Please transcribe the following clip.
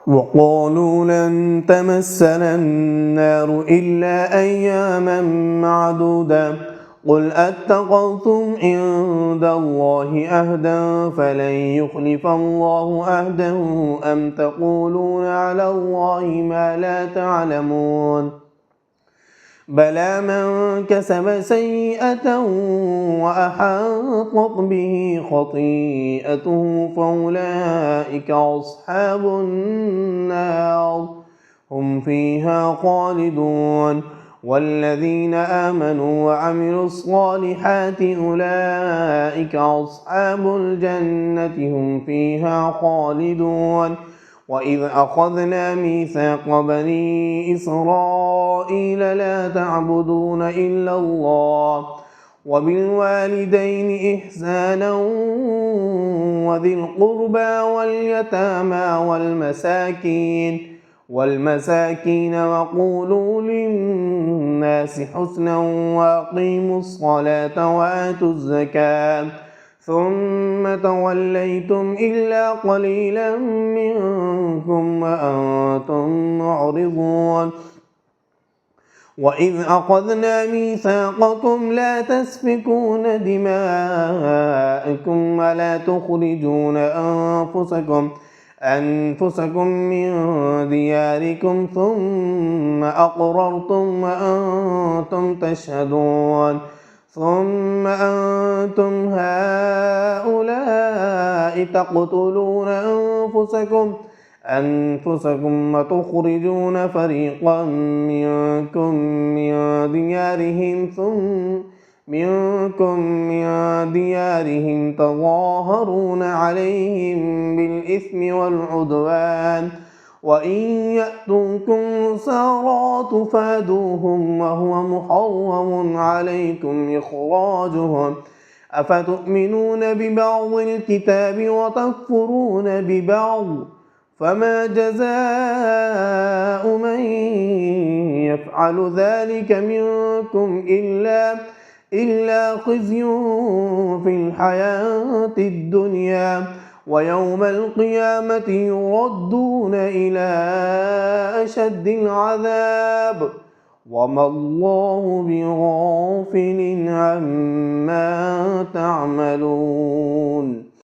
وقالوا لن تمسنا النار إلا أياما معدودة قل أتخذتم عند الله عهدا فلن يخلف الله عهده أم تقولون على الله ما لا تعلمون بلى من كسب سيئة وأحاطت به خطيئته فأولئك أصحاب النار هم فيها خالدون والذين آمنوا وعملوا الصالحات أولئك أصحاب الجنة هم فيها خالدون وإذ أخذنا ميثاق بني إسرائيل لا تعبدون إلا الله وبالوالدين إحسانا وذي القربى واليتامى والمساكين وقولوا للناس حسنا وأقيموا الصلاة وآتوا الزكاة ثم توليتم إلا قليلا منكم وأنتم معرضون وإذ أخذنا ميثاقكم لا تسفكون دماءكم ولا تخرجون أنفسكم من دياركم ثم أقررتم وأنتم تشهدون ثم أنتم هؤلاء تقتلون أنفسكم وتخرجون فريقا منكم من ديارهم تظاهرون عليهم بالإثم والعدوان وإن يأتوكم أسارى تفادوهم وهو محرم عليكم إخراجهم أفتؤمنون ببعض الكتاب وتكفرون ببعض فما جزاء من يفعل ذلك منكم إلا خزي في الحياة الدنيا ويوم القيامة يردون إلى أشد العذاب وما الله بغافل عما تعملون.